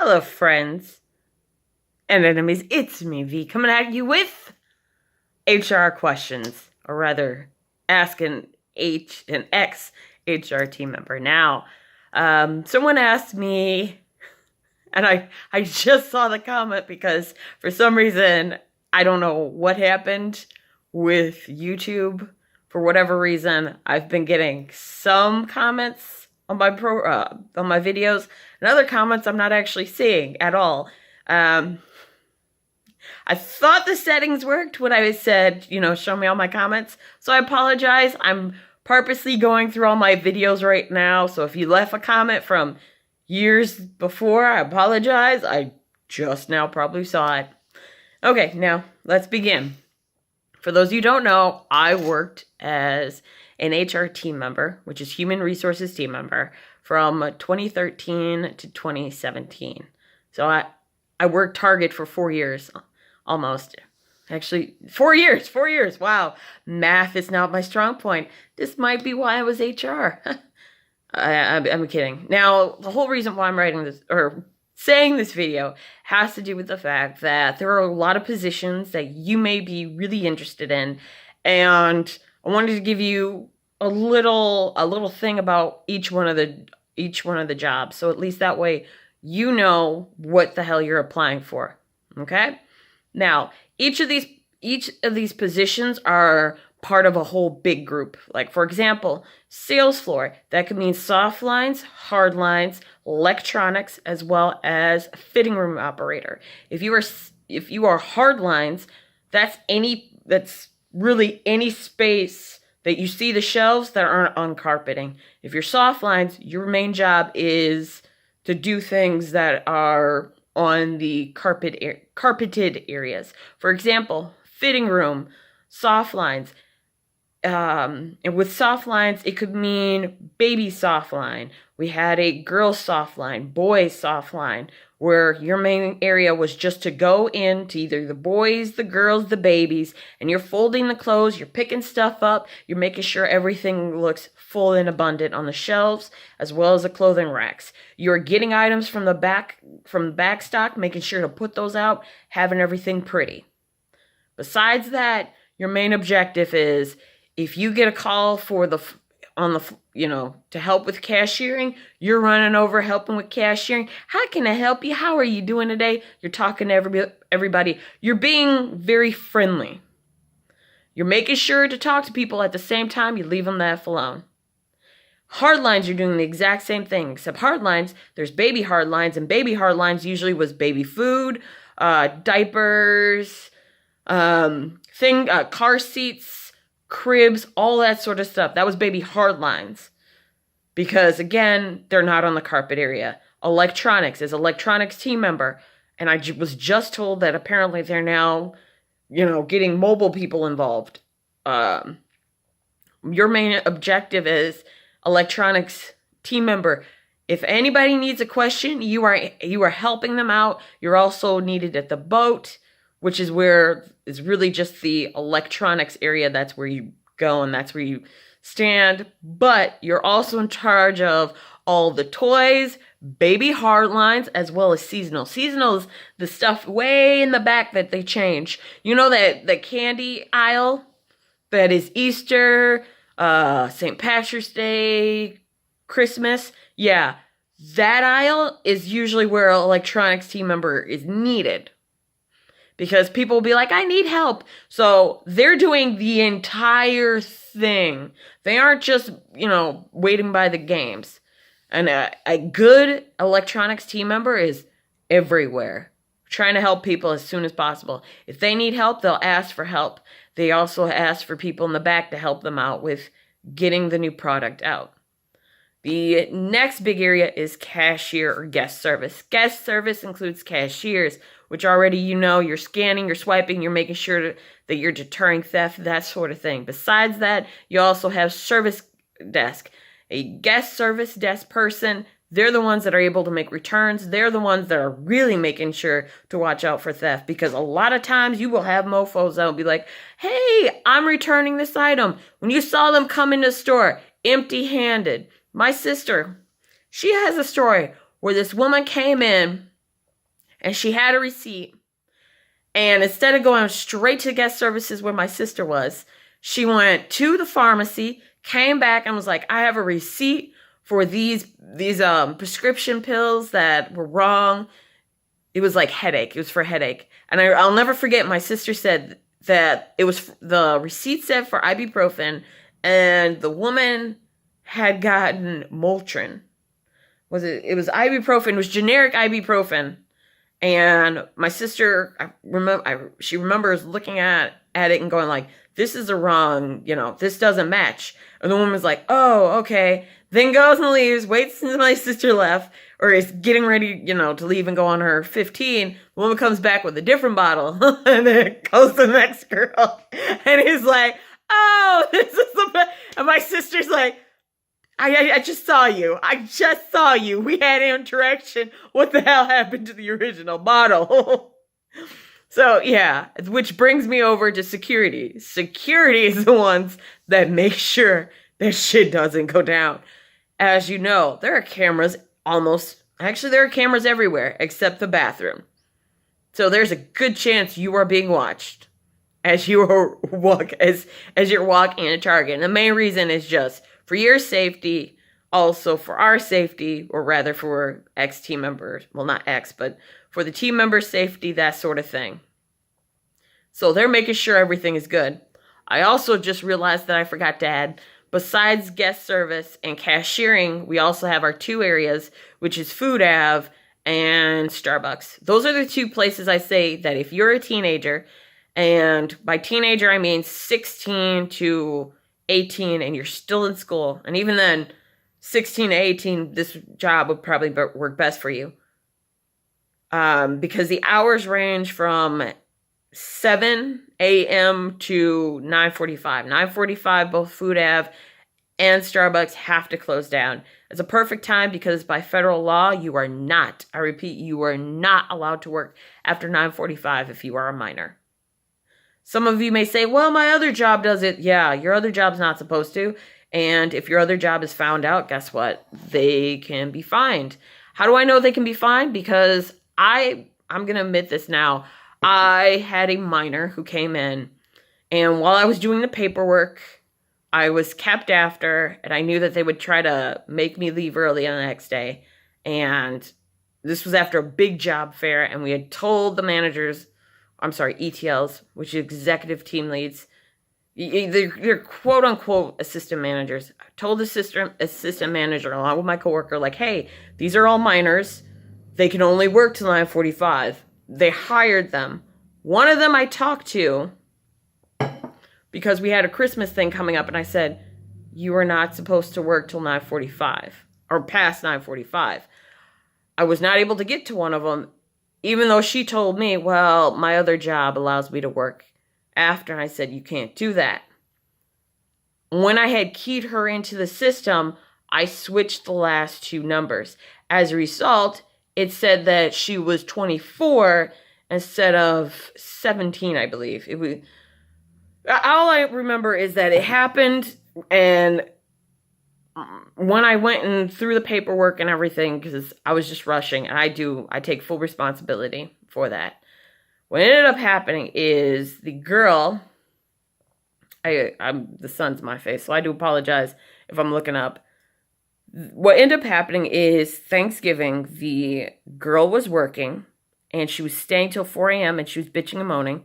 Hello, friends and enemies. It's me, V, coming at you with HR questions, or rather, ask an ex-HR team member. Now, someone asked me, and I just saw the comment because for some reason, I don't know what happened with YouTube. For whatever reason, I've been getting some comments on my videos, and other comments I'm not actually seeing at all. I thought the settings worked when I said, show me all my comments. So I apologize. I'm purposely going through all my videos right now. So if you left a comment from years before, I apologize. I just now probably saw it. Okay, now let's begin. For those of you who don't know, I worked as an HR team member, which is human resources team member, from 2013 to 2017. So I worked Target for 4 years, almost. Actually, 4 years, 4 years. Wow. Math is not my strong point. This might be why I was HR. I'm kidding. Now, the whole reason why I'm writing this, or saying this video, has to do with the fact that there are a lot of positions that you may be really interested in, and I wanted to give you a little thing about each one of the jobs, so at least that way you know what the hell you're applying for. Okay? Now, each of these positions are part of a whole big group. Like, for example, sales floor. That could mean soft lines, hard lines, electronics, as well as fitting room operator. If you are hard lines, that's really any space that you see the shelves that aren't on carpeting. If you're soft lines, your main job is to do things that are on the carpeted areas. For example, fitting room, soft lines. And with soft lines, it could mean baby soft line. We had a girl soft line, boy soft line, where your main area was just to go into either the boys, the girls, the babies, and you're folding the clothes, you're picking stuff up, you're making sure everything looks full and abundant on the shelves, as well as the clothing racks. You're getting items from the back stock, making sure to put those out, having everything pretty. Besides that, your main objective is, if you get a call to help with cashiering, you're running over helping with cashiering. How can I help you? How are you doing today? You're talking to everybody. You're being very friendly. You're making sure to talk to people at the same time. You leave them the F alone. Hard lines, you're doing the exact same thing, except hard lines, there's baby hard lines, and baby hard lines usually was baby food, diapers, car seats, cribs, all that sort of stuff. That was baby hard lines. Because, again, they're not on the carpet area. Electronics, as electronics team member, and I was just told that apparently they're now, getting mobile people involved. Your main objective is electronics team member. If anybody needs a question, you are helping them out. You're also needed at the boat, which is where it's really just the electronics area. That's where you go and that's where you stand. But you're also in charge of all the toys, baby hard lines, as well as seasonal. Seasonal is the stuff way in the back that they change. You know that the candy aisle that is Easter, St. Patrick's Day, Christmas? Yeah, that aisle is usually where an electronics team member is needed. Because people will be like, I need help. So they're doing the entire thing. They aren't just, waiting by the games. And a good electronics team member is everywhere, trying to help people as soon as possible. If they need help, they'll ask for help. They also ask for people in the back to help them out with getting the new product out. The next big area is cashier or guest service. Guest service includes cashiers, which already you're scanning, you're swiping, you're making sure that you're deterring theft, that sort of thing. Besides that, you also have service desk. A guest service desk person, they're the ones that are able to make returns. They're the ones that are really making sure to watch out for theft, because a lot of times you will have mofos that will be like, hey, I'm returning this item. When you saw them come into the store empty-handed. My sister, she has a story where this woman came in And she had a receipt. And instead of going straight to guest services where my sister was, she went to the pharmacy, came back and was like, I have a receipt for these prescription pills that were wrong. It was like headache. It was for headache. And I'll never forget, my sister said that it was, the receipt said for ibuprofen, and the woman had gotten Motrin. It was ibuprofen. It was generic ibuprofen. And my sister, she remembers looking at it and going like, this is the wrong, this doesn't match. And the woman's like, oh, okay. Then goes and leaves, waits until my sister left, or is getting ready, to leave and go on her 15. The woman comes back with a different bottle, and then goes to the next girl. And he's like, oh, this is the best. And my sister's like, I just saw you. I just saw you. We had interaction. What the hell happened to the original bottle? So, yeah, which brings me over to security. Security is the ones that make sure that shit doesn't go down. As you know, there are cameras there are cameras everywhere except the bathroom. So there's a good chance you are being watched as you're walking in a Target. And the main reason is just for your safety, also for our safety, or rather for ex-team members. Well, not ex, but for the team members' safety, that sort of thing. So they're making sure everything is good. I also just realized that I forgot to add, besides guest service and cashiering, we also have our 2 areas, which is Food Ave and Starbucks. Those are the 2 places I say that if you're a teenager, and by teenager I mean 16 to 18, and you're still in school, and even then, 16 to 18, this job would probably work best for you. Because the hours range from 7 a.m. to 9:45. 9:45, both Food Ave and Starbucks have to close down. It's a perfect time because by federal law, you are not, I repeat, you are not allowed to work after 9:45 if you are a minor. Some of you may say, well, my other job does it. Yeah, your other job's not supposed to. And if your other job is found out, guess what? They can be fined. How do I know they can be fined? Because I'm going to admit this now. I had a minor who came in, and while I was doing the paperwork, I was kept after, and I knew that they would try to make me leave early on the next day. And this was after a big job fair, and we had told the managers, ETLs, which is executive team leads. They're quote-unquote assistant managers. I told the assistant manager, along with my coworker, like, hey, these are all minors. They can only work till 9:45. They hired them. One of them I talked to because we had a Christmas thing coming up, and I said, you are not supposed to work till 9:45 or past 9:45. I was not able to get to one of them, even though she told me, well, my other job allows me to work after. And I said, you can't do that. When I had keyed her into the system, I switched the last 2 numbers. As a result, it said that she was 24 instead of 17, I believe. All I remember is that it happened, and when I went and through the paperwork and everything, because I was just rushing, and I take full responsibility for that. What ended up happening is the girl, the sun's in my face, so I do apologize if I'm looking up. What ended up happening is Thanksgiving, the girl was working, and she was staying till 4 a.m., and she was bitching and moaning.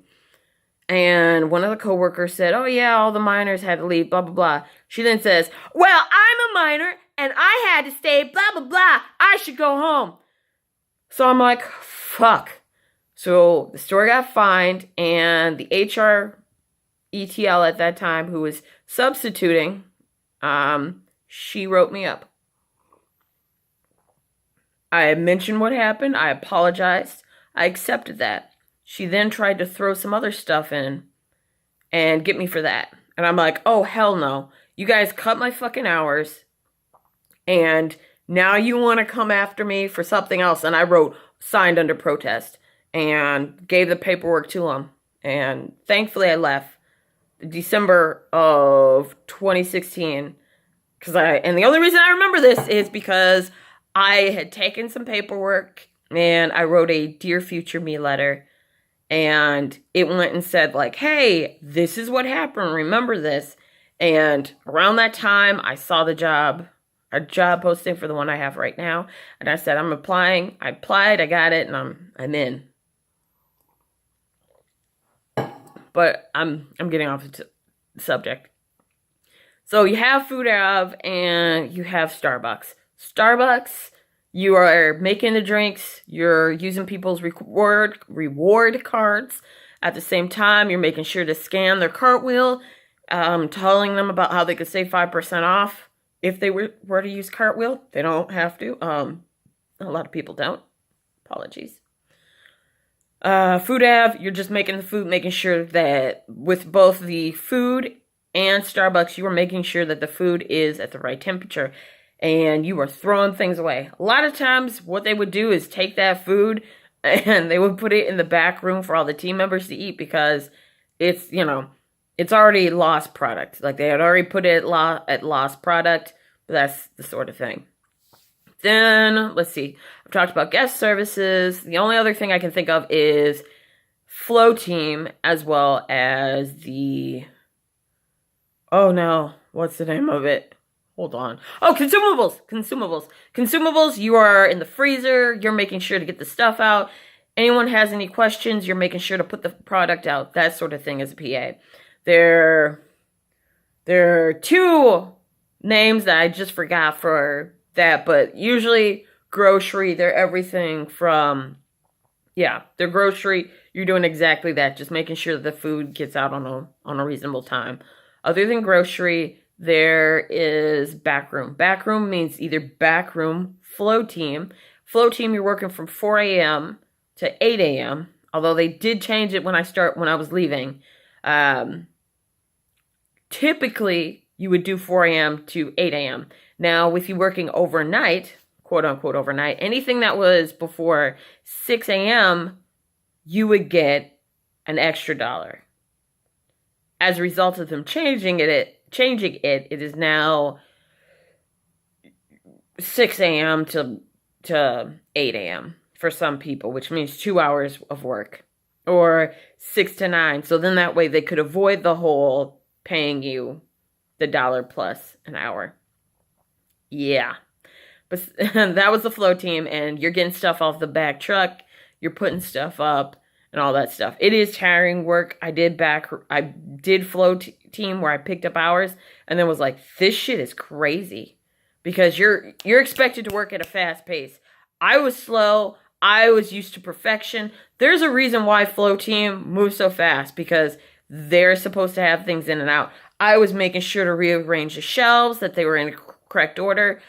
And one of the coworkers said, oh yeah, all the minors had to leave, blah, blah, blah. She then says, well, I'm a minor, and I had to stay, blah, blah, blah. I should go home. So I'm like, fuck. So the store got fined, and the HR ETL at that time, who was substituting, she wrote me up. I mentioned what happened. I apologized. I accepted that. She then tried to throw some other stuff in and get me for that. And I'm like, oh, hell no. You guys cut my fucking hours, and now you want to come after me for something else. And I wrote, signed under protest, and gave the paperwork to them. And thankfully I left December of 2016. And the only reason I remember this is because I had taken some paperwork and I wrote a Dear Future Me letter, and it went and said, like, hey, this is what happened, remember this. And around that time, I saw a job posting for the one I have right now, and I said, I'm applying. I applied, I got it, and I'm in. But I'm getting off the subject. So you have Food Av and you have Starbucks. Starbucks, you are making the drinks, you're using people's reward cards. At the same time, you're making sure to scan their Cartwheel, telling them about how they could save 5% off if they were to use Cartwheel. They don't have to. A lot of people don't. Apologies. Food Av, you're just making the food, making sure that with both the food and Starbucks, you are making sure that the food is at the right temperature, and you are throwing things away. A lot of times, what they would do is take that food and they would put it in the back room for all the team members to eat, because it's, it's already lost product. Like, they had already put it at lost product, but that's the sort of thing. Then, let's see, I've talked about guest services. The only other thing I can think of is Flow Team, as well as oh no, what's the name of it? Hold on. Oh, Consumables, you are in the freezer, you're making sure to get the stuff out. Anyone has any questions, you're making sure to put the product out, that sort of thing as a PA. There are two names that I just forgot for that, but usually grocery, they're everything from, they're grocery, you're doing exactly that, just making sure that the food gets out on a reasonable time. Other than grocery, there is backroom. Backroom means either backroom, Flow Team. Flow Team, you're working from 4 a.m. to 8 a.m., although they did change it when I was leaving. Typically, you would do 4 a.m. to 8 a.m. Now, with you working overnight, quote-unquote overnight, anything that was before 6 a.m., you would get an extra $1. As a result of them changing it, it is now 6 a.m. to 8 a.m. for some people, which means 2 hours of work, or 6 to 9. So then that way they could avoid the whole paying you the $1 plus an hour. Yeah. But that was the Flow Team, and you're getting stuff off the back truck, you're putting stuff up, and all that stuff. It is tiring work. I did Flow Team where I picked up hours, and then was like, this shit is crazy, because you're expected to work at a fast pace. I was slow. I was used to perfection. There's a reason why Flow Team moves so fast, because they're supposed to have things in and out. I was making sure to rearrange the shelves, that they were in correct order.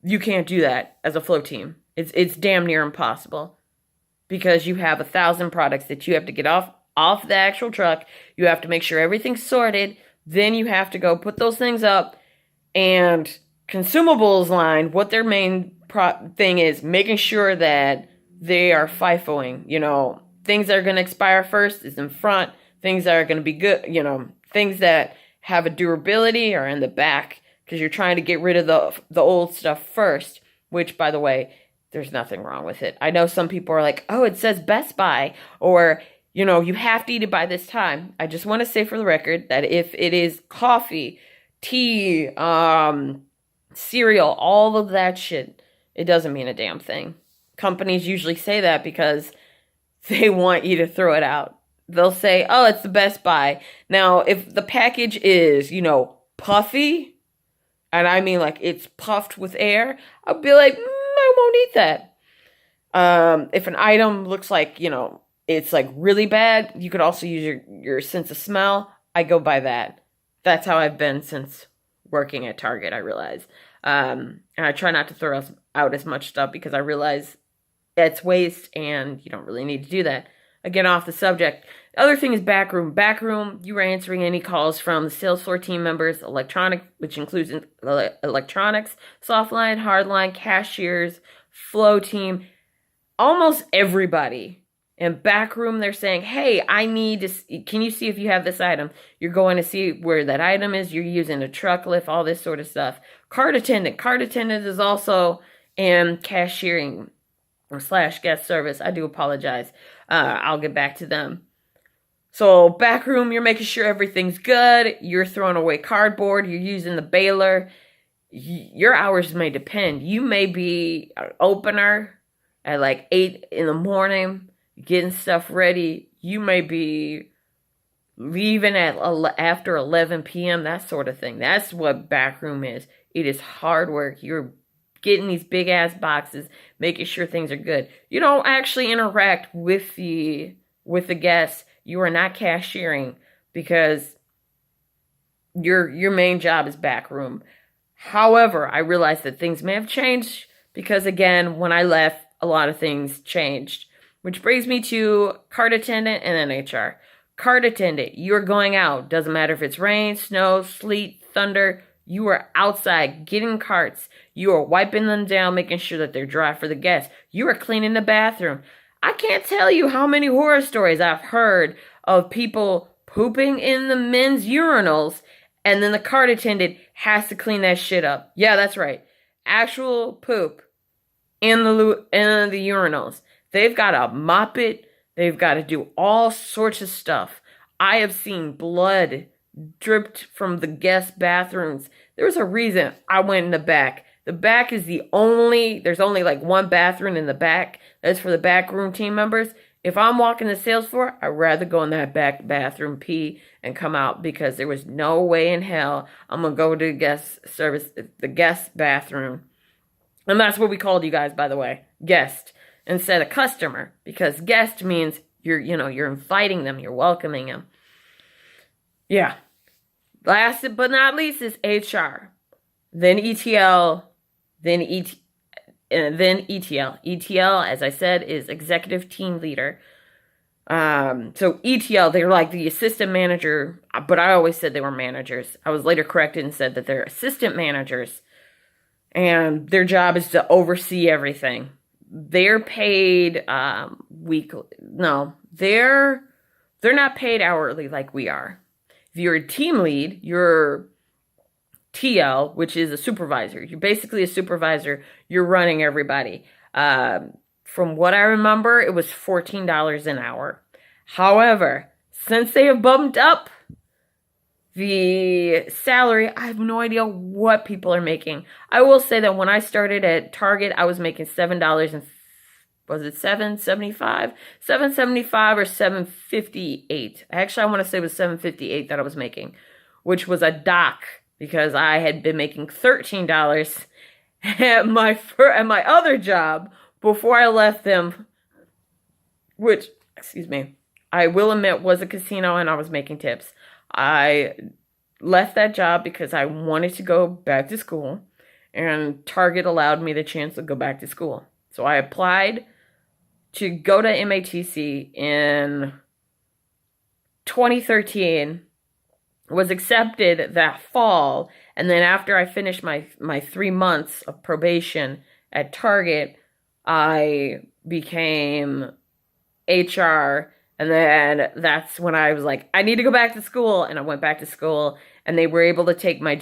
You can't do that as a Flow Team. It's damn near impossible, because you have 1,000 products that you have to get off the actual truck. You have to make sure everything's sorted. Then you have to go put those things up. And Consumables line, what their main thing is, making sure that they are FIFOing. Things that are going to expire first is in front. Things that are going to be good, things that have a durability are in the back, because you're trying to get rid of the old stuff first, which, by the way, there's nothing wrong with it. I know some people are like, oh, it says Best Buy, or, you have to eat it by this time. I just want to say for the record that if it is coffee, tea, cereal, all of that shit, it doesn't mean a damn thing. Companies usually say that because they want you to throw it out. They'll say, oh, it's the Best Buy. Now, if the package is, puffy, and I mean like it's puffed with air, I'll be like, I won't eat that. If an item looks like, it's like really bad, you could also use your sense of smell. I go by that. That's how I've been since working at Target, I realize. And I try not to throw out as much stuff, because I realize it's waste and you don't really need to do that. Again, off the subject. The other thing is backroom. Backroom, you are answering any calls from the sales floor team members, which includes electronics, softline, hardline, cashiers, Flow Team, almost everybody. In backroom, they're saying, hey, I need to, can you see if you have this item? You're going to see where that item is. You're using a truck lift, all this sort of stuff. Cart attendant. Cart attendant is also in cashiering. or slash guest service. I do apologize. I'll get back to them. So back room, you're making sure everything's good. You're throwing away cardboard. You're using the baler. Your hours may depend. You may be an opener at like 8 in the morning, getting stuff ready. You may be leaving at after 11 p.m., that sort of thing. That's what backroom is. It is hard work. You're getting these big ass boxes, making sure things are good. You don't actually interact with the guests. You are not cashiering because your main job is backroom. However, I realized that things may have changed because, again, when I left, a lot of things changed. Which brings me to cart attendant and then HR. Cart attendant, you're going out. Doesn't matter if it's rain, snow, sleet, thunder. You are outside getting carts. You are wiping them down, making sure that they're dry for the guests. You are cleaning the bathroom. I can't tell you how many horror stories I've heard of people pooping in the men's urinals, and then the cart attendant has to clean that shit up. Yeah, that's right. Actual poop in the urinals. They've got to mop it. They've got to do all sorts of stuff. I have seen blood dripped from the guest bathrooms. There's a reason I went in the back. The back is there's only like one bathroom in the back. That's for the backroom team members. If I'm walking the sales floor, I'd rather go in that back bathroom, pee, and come out because there was no way in hell I'm going to go to the guest bathroom. And that's what we called you guys, by the way, guest, instead of customer, because guest means you're inviting them, you're welcoming them. Yeah. Last but not least is HR, then ETL, then ETL. ETL, as I said, is executive team leader. So ETL, they're like the assistant manager, but I always said they were managers. I was later corrected and said that they're assistant managers, and their job is to oversee everything. They're paid weekly. No, they're not paid hourly like we are. If you're a team lead, you're TL, which is a supervisor. You're basically a supervisor. You're running everybody. From what I remember, it was $14 an hour. However, since they have bumped up the salary, I have no idea what people are making. I will say that when I started at Target, I was making $7 and was it $7.75? $7.75 or $7.58. Actually, I want to say it was $7.58 that I was making, which was a dock because I had been making $13 at my other job before I left them, which, excuse me, I will admit was a casino and I was making tips. I left that job because I wanted to go back to school, and Target allowed me the chance to go back to school. So I applied to go to MATC in 2013, was accepted that fall, and then after I finished my 3 months of probation at Target, I became HR, and then that's when I was like, I need to go back to school, and I went back to school, and they were able to take my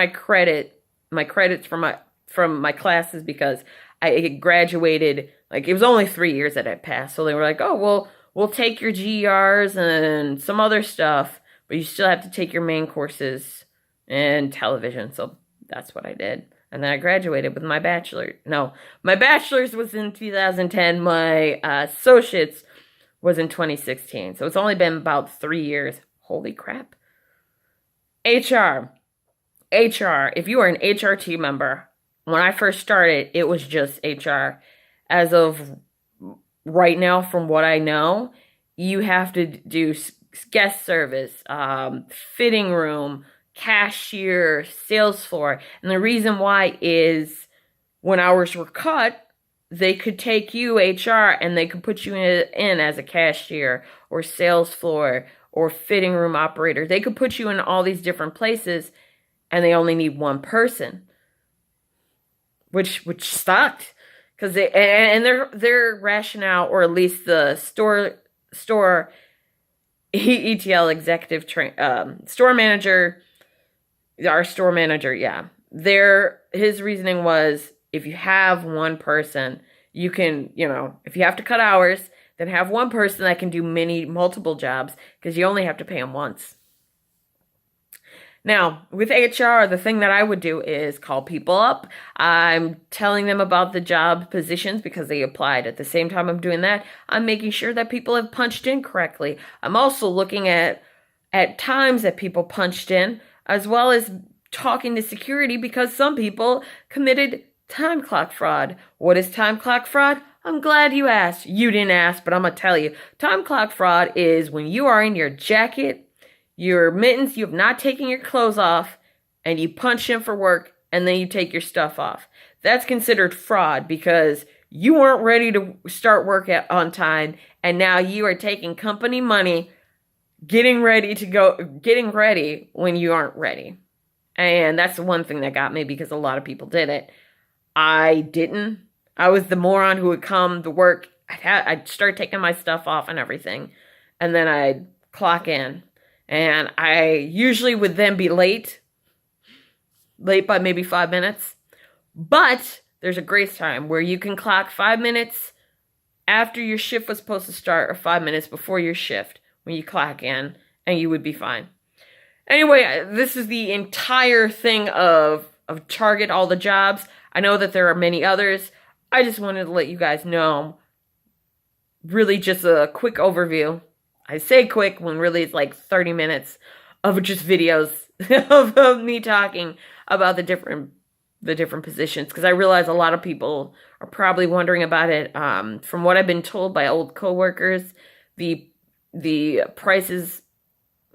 credits from my classes because I had graduated. Like, it was only 3 years that I passed, so they were like, oh, well, we'll take your GERs and some other stuff, but you still have to take your main courses in television. So that's what I did. And then I graduated with my bachelor. No, my bachelor's was in 2010. My associate's was in 2016. So it's only been about 3 years. Holy crap. HR. If you are an HR team member, when I first started, it was just HR. As of right now, from what I know, you have to do guest service, fitting room, cashier, sales floor. And the reason why is when hours were cut, they could take you, HR, and they could put you in as a cashier or sales floor or fitting room operator. They could put you in all these different places, and they only need one person, which sucked. Because their rationale, or at least the store ETL executive store manager, our store manager, yeah. His reasoning was, if you have one person, You can, if you have to cut hours, then have one person that can do multiple jobs, because you only have to pay them once. Now, with HR, the thing that I would do is call people up. I'm telling them about the job positions because they applied. At the same time I'm doing that, I'm making sure that people have punched in correctly. I'm also looking at times that people punched in, as well as talking to security, because some people committed time clock fraud. What is time clock fraud? I'm glad you asked. You didn't ask, but I'm going to tell you. Time clock fraud is when you are in your jacket, your mittens, you have not taken your clothes off, and you punch in for work, and then you take your stuff off. That's considered fraud because you weren't ready to start work on time, and now you are taking company money, getting ready when you aren't ready. And that's the one thing that got me, because a lot of people did it. I didn't. I was the moron who would come to work. I'd start taking my stuff off and everything, and then I'd clock in. And I usually would then be late by maybe 5 minutes. But there's a grace time where you can clock 5 minutes after your shift was supposed to start, or 5 minutes before your shift when you clock in, and you would be fine. Anyway, this is the entire thing of Target, all the jobs. I know that there are many others. I just wanted to let you guys know, really just a quick overview. I say quick when really it's like 30 minutes of just videos of me talking about the different positions, because I realize a lot of people are probably wondering about it. From what I've been told by old coworkers, the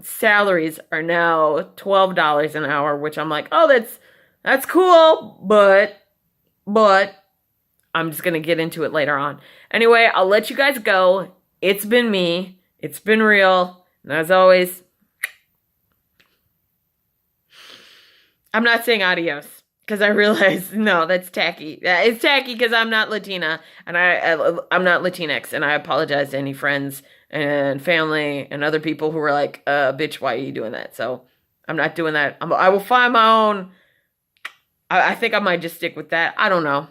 salaries are now $12 an hour, which I'm like, oh, that's cool, but I'm just gonna get into it later on. Anyway, I'll let you guys go. It's been me. It's been real. And as always, I'm not saying adios, because I realize, no, that's tacky. It's tacky because I'm not Latina, and I'm not Latinx, and I apologize to any friends and family and other people who were like, bitch, why are you doing that? So I'm not doing that. I will find my own. I think I might just stick with that. I don't know.